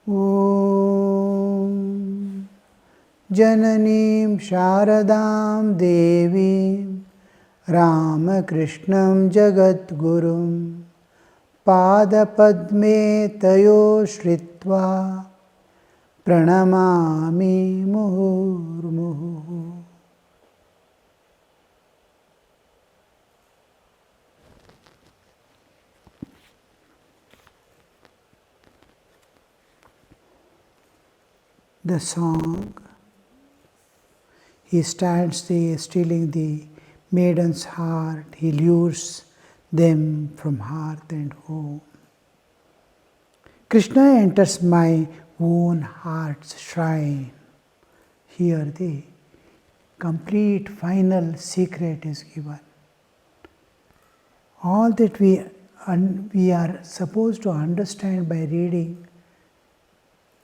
Om Jananim Sharadam Devim Ramakrishnam Jagadgurum Padapadme Tayo Shritva Pranamami Muhurmuhu. The song, he stands there stealing the maiden's heart, he lures them from hearth and home. Krishna enters my own heart's shrine. Here the complete final secret is given. All that we are supposed to understand by reading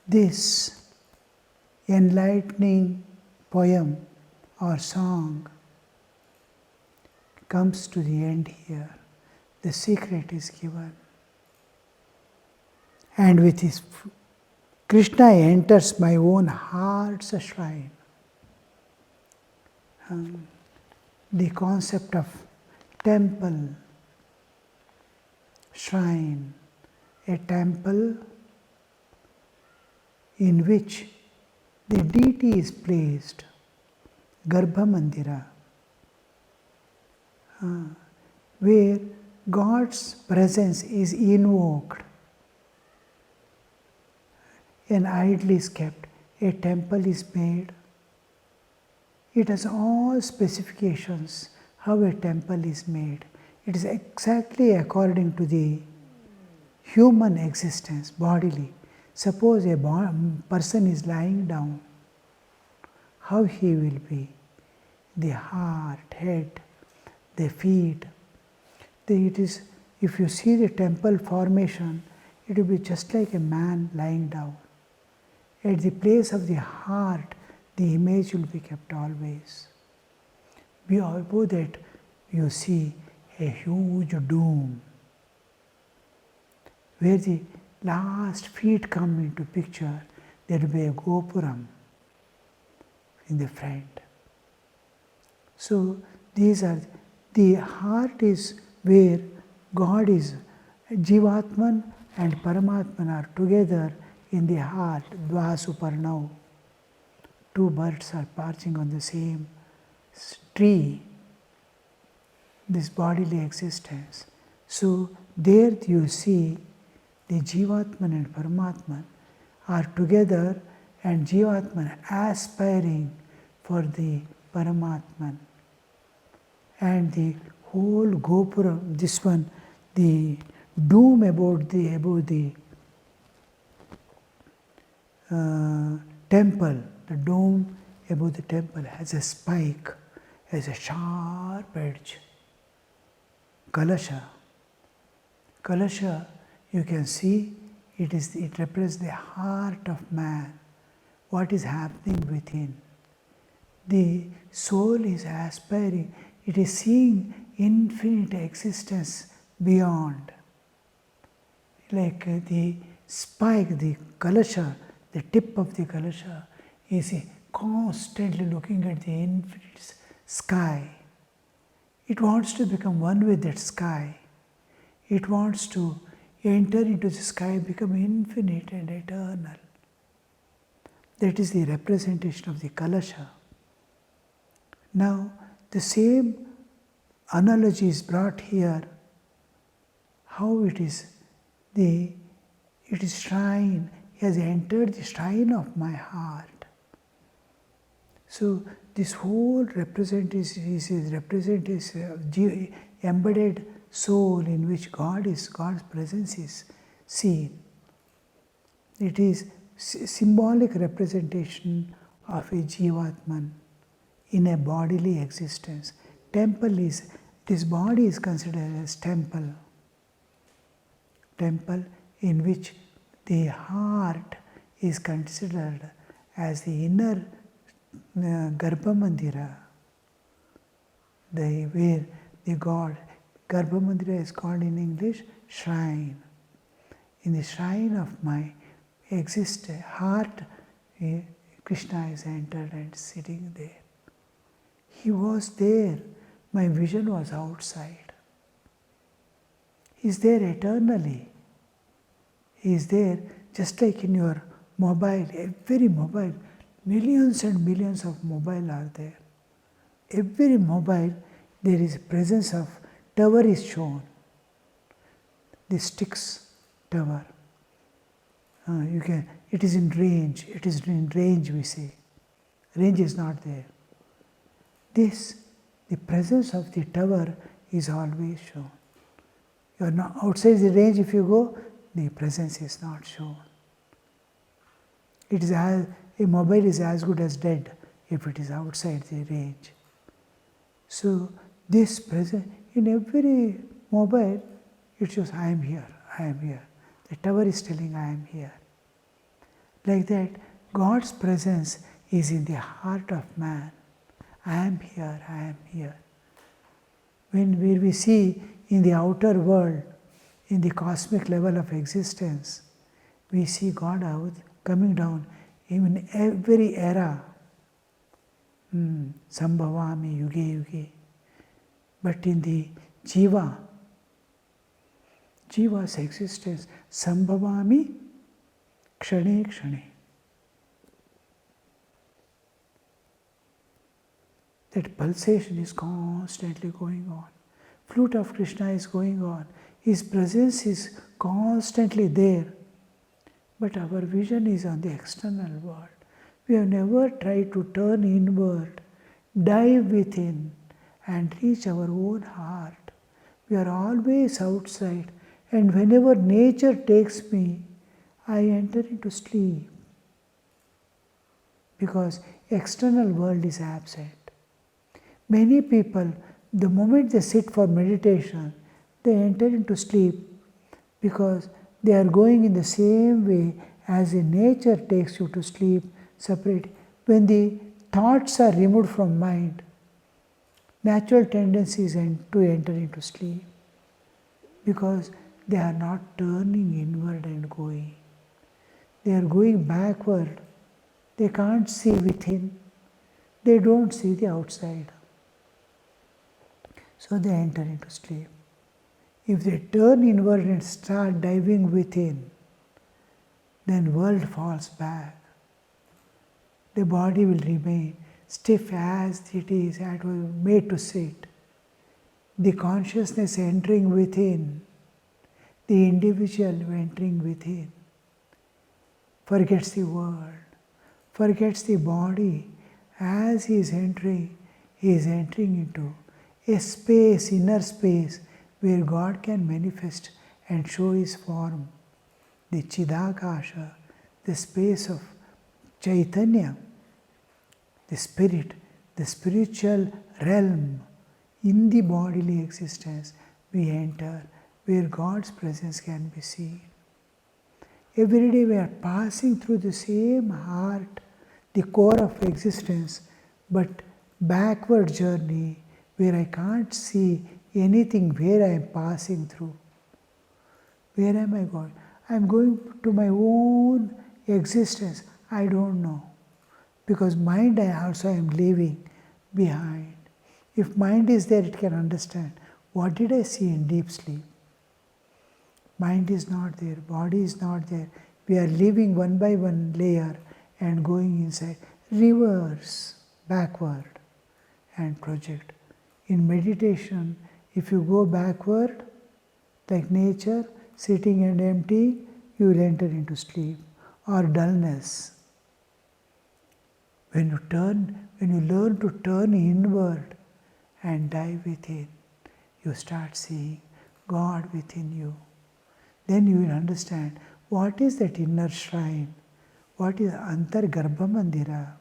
this enlightening poem or song comes to the end here. The secret is given. And with his Krishna enters my own heart's shrine. The concept of temple, shrine, a temple in which the deity is placed, Garbha Mandira, where God's presence is invoked. An idol is kept, a temple is made. It has all specifications how a temple is made. It is exactly according to the human existence, bodily. Suppose a person is lying down, how he will be? The heart, head, the feet. It is, if you see the temple formation, it will be just like a man lying down. At the place of the heart, the image will be kept always. Above that, you see a huge dome, where the last feet come into picture. There will be a gopuram in the front. So these are, the heart is where God is, Jivatman and Paramatman are together in the heart, Dvasuparnau. Two birds are perching on the same tree, this bodily existence. So there you see the Jivatman and Paramatman are together, and Jivatman aspiring for the Paramatman. And the whole Gopura, this one, the dome above the temple, the dome above the temple has a spike, has a sharp edge. Kalasha. Kalasha, you can see, it represents the heart of man, what is happening within. The soul is aspiring, it is seeing infinite existence beyond. Like the spike, the kalasha, the tip of the kalasha is constantly looking at the infinite sky. It wants to become one with that sky. It wants to enter into the sky, become infinite and eternal. That is the representation of the kalasha. Now, the same analogy is brought here, how it is shrine, he has entered the shrine of my heart. So this whole representation is embedded soul in which God's presence is seen. It is symbolic representation of a Jivatman in a bodily existence. Temple is, this body is considered as temple. Temple in which the heart is considered as the inner Garbha Mandira, where the God, Garbha Mandira is called in English shrine. In the shrine of my exist, heart, Krishna is entered and sitting there. He was there. My vision was outside. He is there eternally. He is there just like in your mobile, every mobile, millions and millions of mobile are there. Every mobile, there is presence of tower is shown. The sticks tower. It is in range. It is in range, we say. Range is not there. The presence of the tower is always shown. You are not outside the range. If you go, the presence is not shown. A mobile is as good as dead if it is outside the range. So this presence in every mobile, it shows I am here, I am here. The tower is telling I am here. Like that, God's presence is in the heart of man. I am here, I am here. Where we see in the outer world, in the cosmic level of existence, we see God out coming down in every era. Sambhavami yuge yuge. But in the Jiva's existence, Sambhavami kshane kshane. That pulsation is constantly going on. Flute of Krishna is going on. His presence is constantly there. But our vision is on the external world. We have never tried to turn inward, dive within, and reach our own heart. We are always outside, and whenever nature takes me, I enter into sleep. Because external world is absent. Many people, the moment they sit for meditation, they enter into sleep because they are going in the same way as the nature takes you to sleep, separate. When the thoughts are removed from mind, natural tendency is to enter into sleep because they are not turning inward and going. They are going backward. They can't see within. They don't see the outside. So they enter into sleep. If they turn inward and start diving within, then world falls back. The body will remain stiff as it is, as it was made to sit. The consciousness entering within, the individual entering within, forgets the world, forgets the body. As he is entering into a space, inner space, where God can manifest and show His form. The Chidakasha, the space of Chaitanya, the spirit, the spiritual realm in the bodily existence, we enter where God's presence can be seen. Every day we are passing through the same heart, the core of existence, but backward journey where I can't see anything where I am passing through. Where am I going? I am going to my own existence. I don't know. Because mind I also am leaving behind. If mind is there, it can understand. What did I see in deep sleep? Mind is not there. Body is not there. We are leaving one by one layer and going inside. Reverse, backward, and project. In meditation, if you go backward, like nature, sitting and empty, you will enter into sleep or dullness. When you learn to turn inward and dive within, you start seeing God within you. Then you will understand what is that inner shrine, what is Antargarbha Mandira,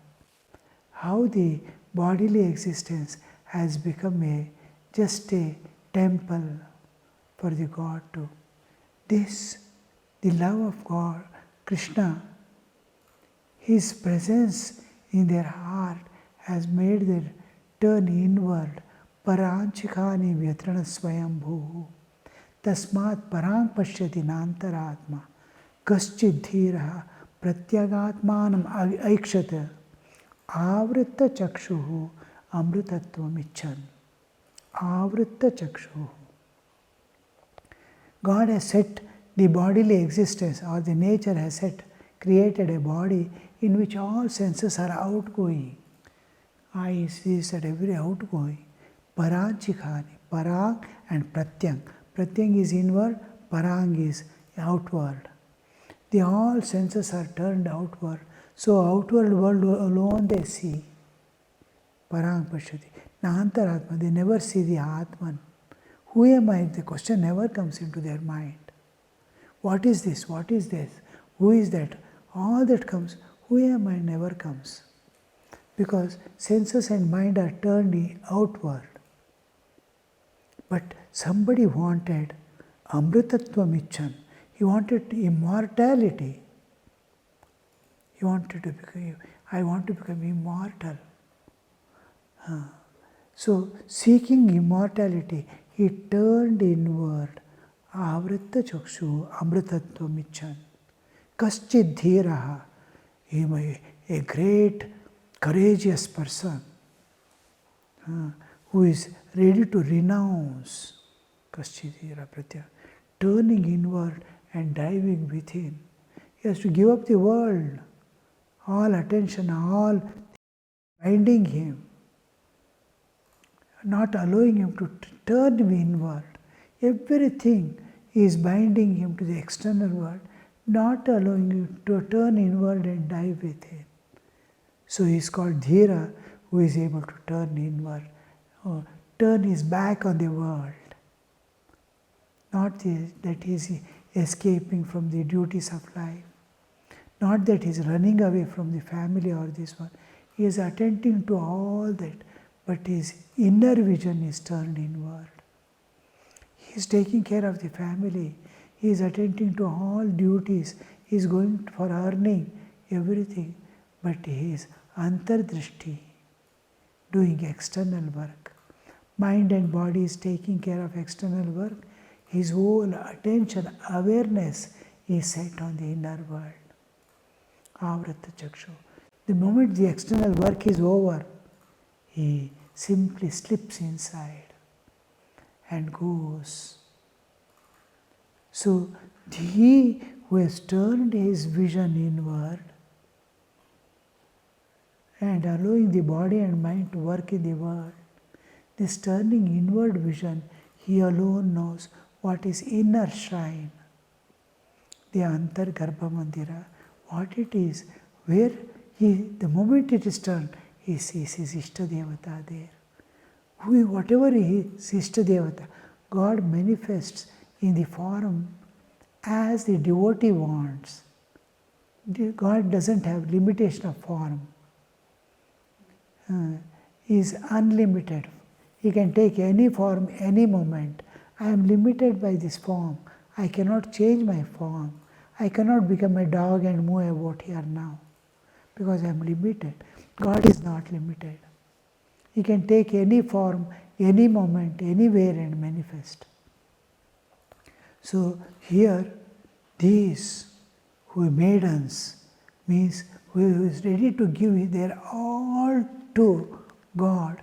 how the bodily existence has become just a temple for the God too. This, the love of God, Krishna, His presence in their heart has made them turn inward. Paranchikani vyatrana swayambhu tasmat parang pashyati nantaratma kaschid dhiraha pratyagatmanam aikshat avritta chakshuhu amrutatvam icchan. Avritta chakshuhu. God has set the bodily existence, or the nature has created a body in which all senses are outgoing. Eye sees at every outgoing. Paranchikhani, parang and pratyang. Pratyang is inward, parang is outward. The all senses are turned outward, so outward world alone they see. Parang pashyati. Nantaratma, they never see the Atman. Who am I? The question never comes into their mind. What is this? What is this? Who is that? All that comes, who am I, never comes. Because senses and mind are turned outward. But somebody wanted amritatvam icchan. He wanted immortality. He wanted to become, I want to become immortal. So, seeking immortality, he turned inward. Avritta chakshu amritatvam icchan. Kaschid dhiraha. A great, courageous person who is ready to renounce. Kaschid dhira pratya. Turning inward and diving within. He has to give up the world. All attention, all binding him. Not allowing him to turn inward. Everything is binding him to the external world, not allowing him to turn inward and dive within. So he is called Dhira, who is able to turn inward, or turn his back on the world. Not that he is escaping from the duties of life, not that he is running away from the family or this one. He is attending to all that, but his inner vision is turned inward. He is taking care of the family. He is attending to all duties. He is going for earning, everything. But he is antardrishti, doing external work. Mind and body is taking care of external work. His whole attention, awareness is set on the inner world. Avritta chakshu. The moment the external work is over, he simply slips inside and goes. So, he who has turned his vision inward and allowing the body and mind to work in the world, this turning inward vision, he alone knows what is inner shrine, the Antar Garbha Mandira, what it is, where the moment it is turned, he sees his Ishta Devata there. Whatever is Ishta Devata, God manifests in the form as the devotee wants. God doesn't have limitation of form. He is unlimited. He can take any form, any moment. I am limited by this form. I cannot change my form. I cannot become a dog and move about here now because I am limited. God is not limited. He can take any form, any moment, anywhere and manifest. So here, these who maidens means who is ready to give their all to God,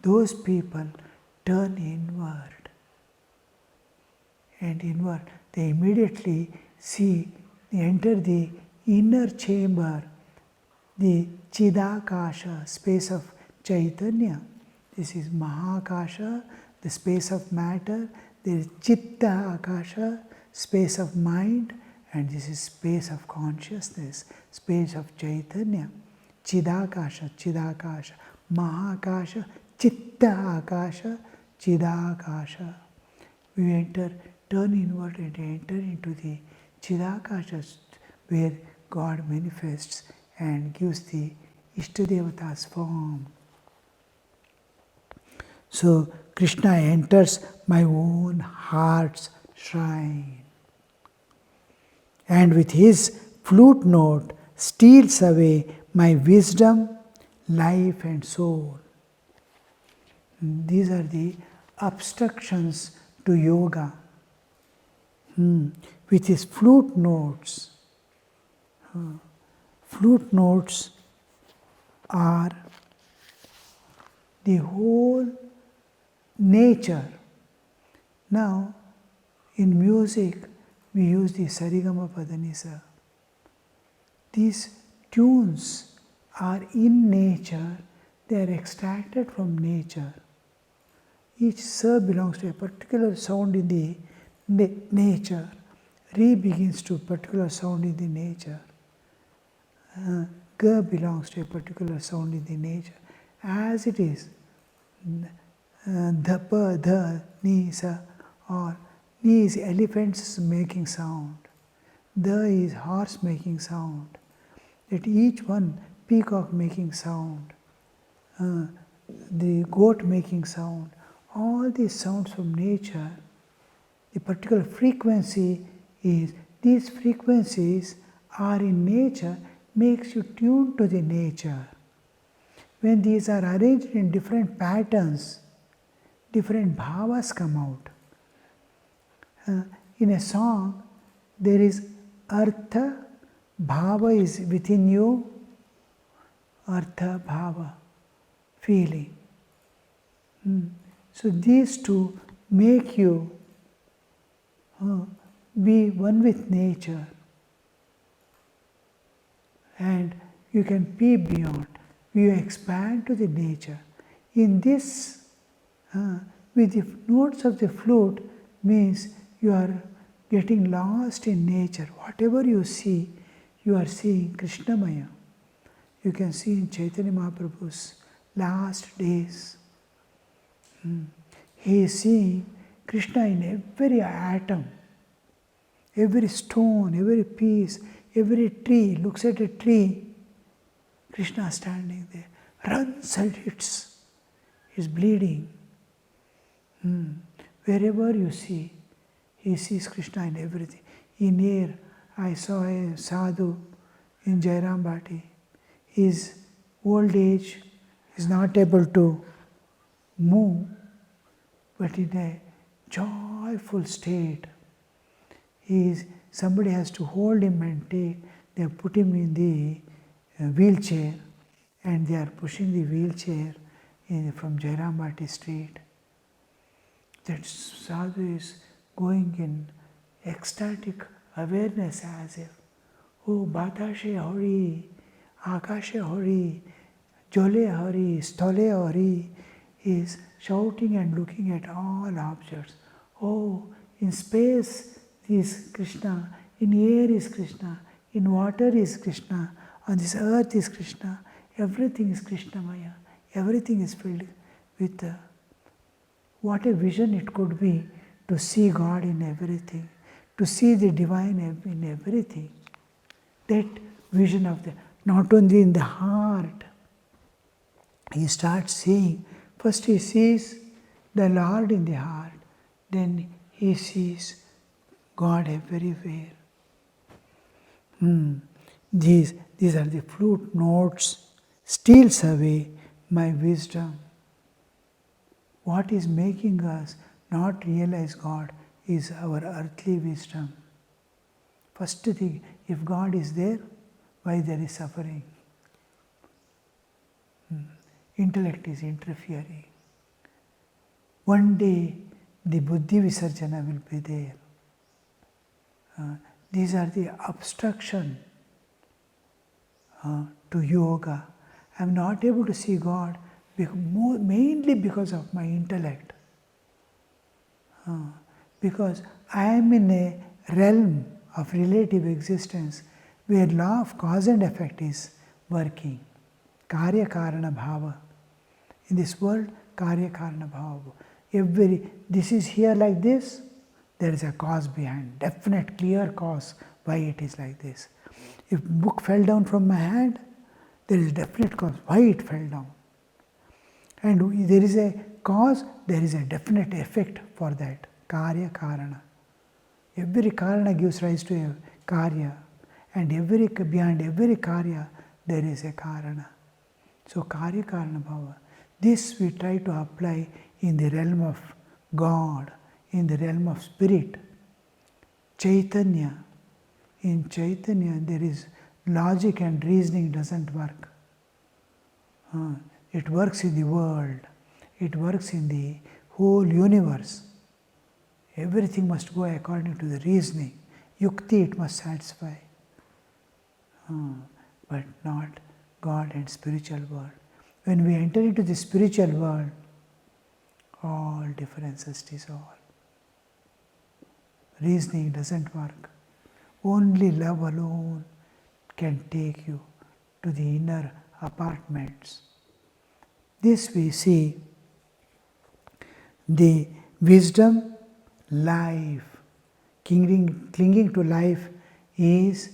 those people turn inward. And inward, they immediately enter the inner chamber, the Chidakasha, space of Chaitanya. This is Mahakasha, the space of matter. There is Chitta Akasha, space of mind, and this is space of consciousness, space of Chaitanya. Chidakasha, Chidakasha, Mahakasha, Chitta Akasha, Chidakasha. We turn inward and enter into the Chidakasha where God manifests and gives the Ishtadevata's form. So Krishna enters my own heart's shrine and with his flute note steals away my wisdom, life and soul. These are the obstructions to yoga. With his flute notes, flute notes are the whole nature. Now, in music, we use the Sarigama Padanisa. These tunes are in nature, they are extracted from nature. Each sa belongs to a particular sound in the nature. Re begins to a particular sound in the nature. Ga belongs to a particular sound in the nature. As it is, the, pa, the, ni, sa, or ni is elephants making sound. The is horse making sound. That each one, peacock making sound, the goat making sound, all these sounds from nature, the particular frequency is, these frequencies are in nature, makes you tuned to the nature. When these are arranged in different patterns, different bhavas come out. In a song, there is artha, bhava is within you, artha, bhava, feeling. So these two make you be one with nature, and you can be beyond. You expand to the nature. In this, with the notes of the flute, means you are getting lost in nature. Whatever you see, you are seeing Krishnamaya. You can see in Chaitanya Mahaprabhu's last days. He is seeing Krishna in every atom, every stone, every piece, every tree. Looks at a tree, Krishna standing there, runs and hits, is bleeding. Wherever you see, he sees Krishna in everything. In air, I saw a sadhu in Jairam Bhatti. His old age is not able to move, but in a joyful state. Somebody has to hold him and they have put him in the wheelchair, and they are pushing the wheelchair from Jairam Bhatti street. That sadhu is going in ecstatic awareness as if, oh, Batashe Hari, Akashe Hari, Jole Hari, Stole Hari, is shouting and looking at all objects. Oh, in space is Krishna, in air is Krishna, in water is Krishna, on this earth is Krishna, everything is Krishnamaya, everything is filled with what a vision it could be to see God in everything, to see the divine in everything. That vision of not only in the heart, he starts seeing. First he sees the Lord in the heart, then he sees God everywhere. These are the flute notes, steals away my wisdom. What is making us not realize God is our earthly wisdom. First thing, if God is there, why there is suffering? Intellect is interfering. One day, the Buddhi Visarjana will be there. These are the obstruction to yoga. I am not able to see God mainly because of my intellect. Because I am in a realm of relative existence where law of cause and effect is working. Karya Karana Bhava. In this world, Karya Karana Bhava. This is here like this, there is a cause behind, definite clear cause why it is like this. If book fell down from my hand, there is definite cause why it fell down. And there is a cause, there is a definite effect for that. Karya Karana. Every Karana gives rise to a Karya, and behind every Karya there is a Karana. So Karya Karana Bhava. This we try to apply in the realm of God, in the realm of spirit. Chaitanya. In Chaitanya there is logic and reasoning doesn't work. It works in the world. It works in the whole universe. Everything must go according to the reasoning. Yukti it must satisfy. But not God and spiritual world. When we enter into the spiritual world, all differences dissolve. Reasoning doesn't work. Only love alone can take you to the inner apartments. This we see the wisdom, life, clinging to life is,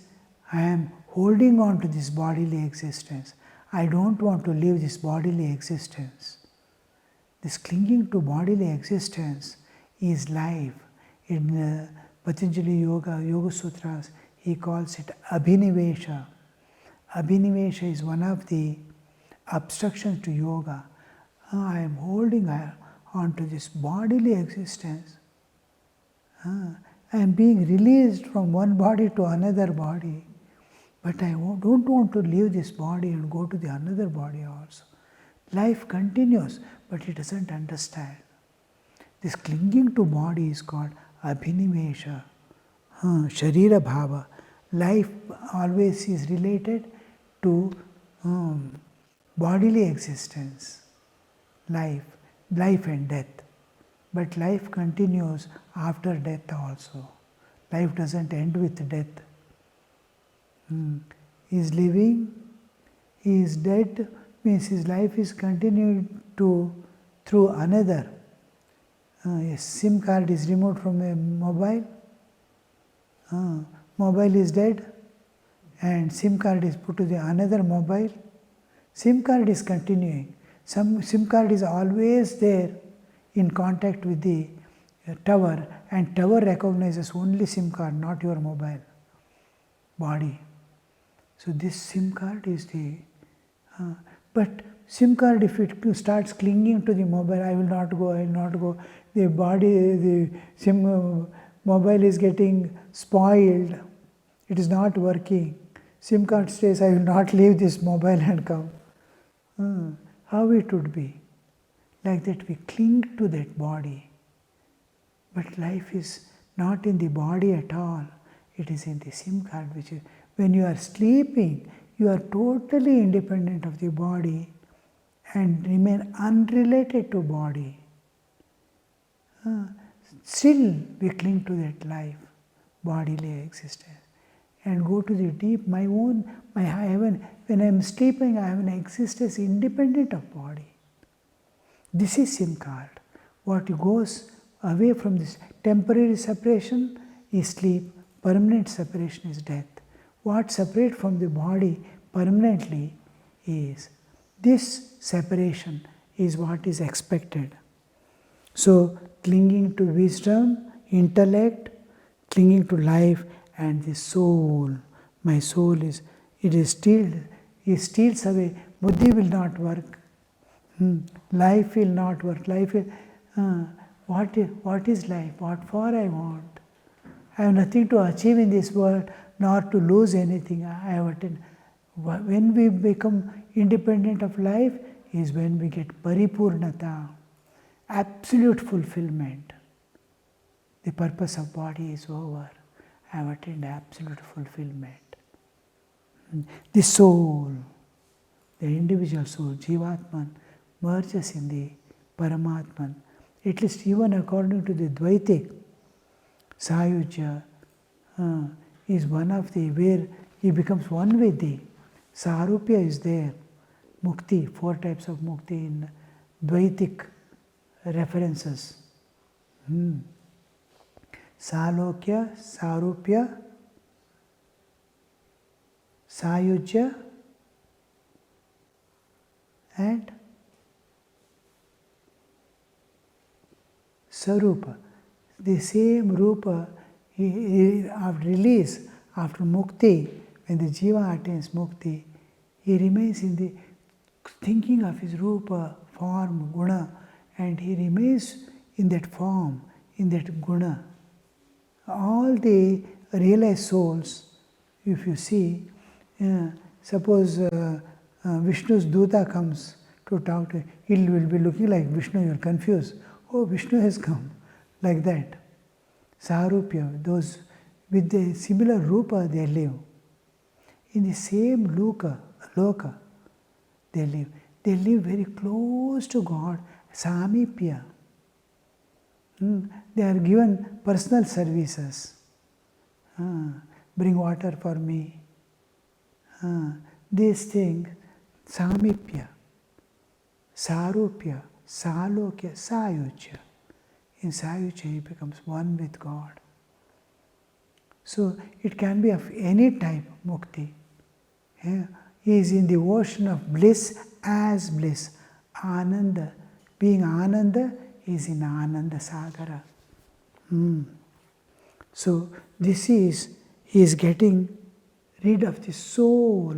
I am holding on to this bodily existence. I don't want to live this bodily existence. This clinging to bodily existence is life. In Patanjali Yoga Sutras, he calls it Abhinivesha. Abhinivesha is one of the obstructions to yoga. I am holding on to this bodily existence. I am being released from one body to another body. But I don't want to leave this body and go to the another body also. Life continues, but it doesn't understand. This clinging to body is called Abhinivesha, Sharira Bhava. Life always is related to bodily existence, life and death. But life continues after death also. Life doesn't end with death. He is living, he is dead, means his life is continued through another. A SIM card is removed from a mobile, mobile is dead, and SIM card is put to the another mobile. SIM card is continuing. SIM card is always there in contact with the tower, and tower recognizes only SIM card, not your mobile body. So this SIM card is the, but SIM card, if it starts clinging to the mobile, I will not go, the body, the SIM mobile is getting spoiled, it is not working. SIM card says, I will not leave this mobile and come. How it would be? Like that we cling to that body. But life is not in the body at all. It is in the SIM card, which is, when you are sleeping, you are totally independent of the body and remain unrelated to body. Still we cling to that life, bodily existence, and go to the deep, my heaven. When I am sleeping, I have an existence independent of body. This is SIM card. What goes away from this temporary separation is sleep, permanent separation is death. What separates from the body permanently is this separation is what is expected. So clinging to wisdom, intellect, clinging to life, and the soul. My soul is, it steals away. Buddhi will not work. Life will not work. Life will, what is life? What for I want? I have nothing to achieve in this world, nor to lose anything. I have attained. When we become independent of life is when we get paripurnata, absolute fulfillment. The purpose of body is over. I have attained absolute fulfillment. The soul, the individual soul, Jivatman, merges in the Paramatman. At least even according to the Dvaitik, Sayujya is one of the, where he becomes one with the Sarupya is there. Mukti, 4 types of mukti in Dvaitik references. Salokya, Sarupya, Sayujya, and Sarupa. The same Rupa, after release, after Mukti, when the Jiva attains Mukti, he remains in the thinking of his Rupa, form, Guna, and he remains in that form, in that Guna. All the realized souls, if you see, Suppose Vishnu's Duta comes to talk to you, he will be looking like Vishnu, you are confused. Oh, Vishnu has come, like that. Sarupya, those with the similar rupa they live. In the same loka, they live. They live very close to God, samipya. They are given personal services. Bring water for me. These things, samipya, sarupya, salokya, sayucha. In sayucha he becomes one with God. So it can be of any type, mukti. He is in the ocean of bliss as bliss. Ananda. Being Ananda is in Ananda Sagara. So this is, he is getting rid of the soul.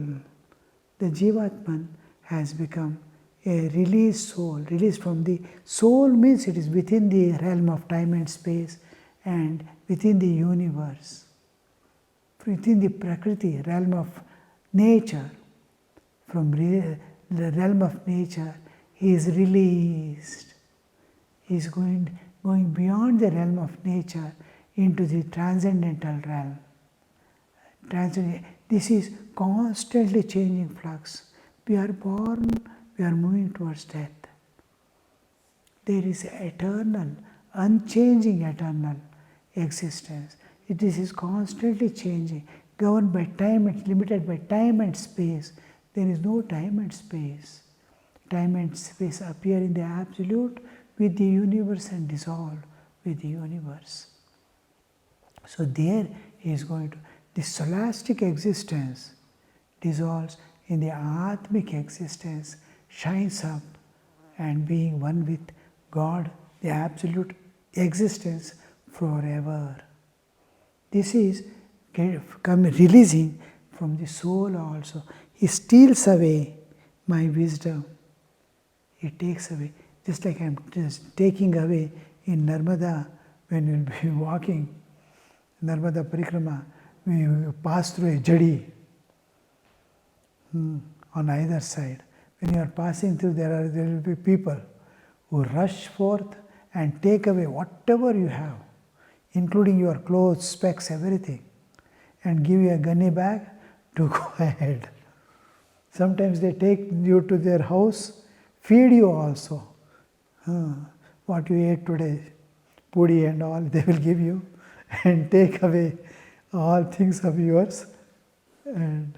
The Jivatman has become a released soul. Released from the soul means it is within the realm of time and space and within the universe. Within the Prakriti, realm of nature. From the realm of nature, he is released. He is going beyond the realm of nature into the transcendental realm. This is constantly changing flux. We are born, we are moving towards death. There is eternal, unchanging eternal existence. This is constantly changing, governed by time and limited by time and space. There is no time and space. Time and space appear in the absolute with the universe and dissolve with the universe. So there he is going to, the scholastic existence dissolves in the atmic existence, shines up and being one with God, the absolute existence forever. This is releasing from the soul also. He steals away my wisdom. He takes away. Just like I am just taking away in Narmada, when we will be walking, Narmada Parikrama, we will pass through a jadi on either side. When you are passing through, there will be people who rush forth and take away whatever you have, including your clothes, specs, everything, and give you a gunny bag to go ahead. Sometimes they take you to their house, feed you also. What you ate today, pudi and all, they will give you and take away all things of yours and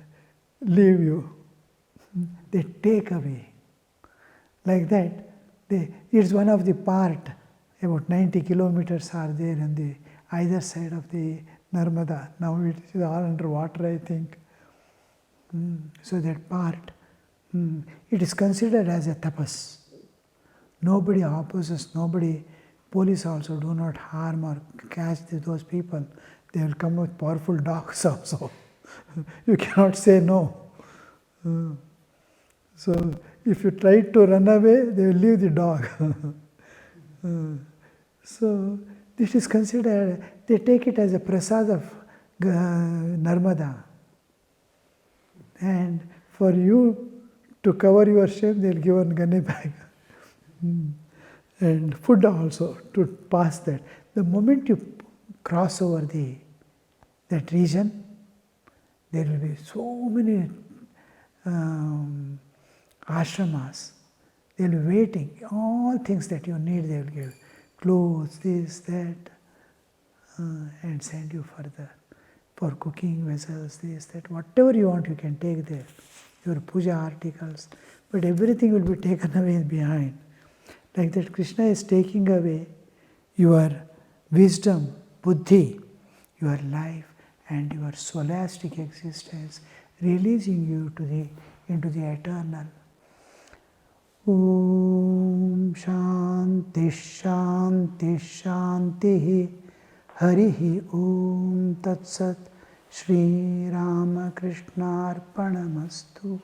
leave you. They take away. Like that, it's one of the part, about 90 kilometers are there on the either side of the Narmada. Now it is all under water, I think. So that part, it is considered as a tapas. Nobody opposes, police also do not harm or catch those people. They will come with powerful dogs also. You cannot say no. So if you try to run away, they will leave the dog. So this is considered, they take it as a prasad of Narmada. And for you to cover your shame, they will give one gunny bag. And food also to pass that. The moment you cross over that region, there will be so many ashramas. They will be waiting. All things that you need, they will give. Clothes, this, that, and send you further. For cooking vessels, this, that, whatever you want, you can take there. Your puja articles. But everything will be taken away behind. Like that, Krishna is taking away your wisdom, buddhi, your life, and your scholastic existence, releasing you into the eternal. Om Shanti Shanti Shanti Harihi Om Tat Sat Shri Ramakrishna Arpanamastu.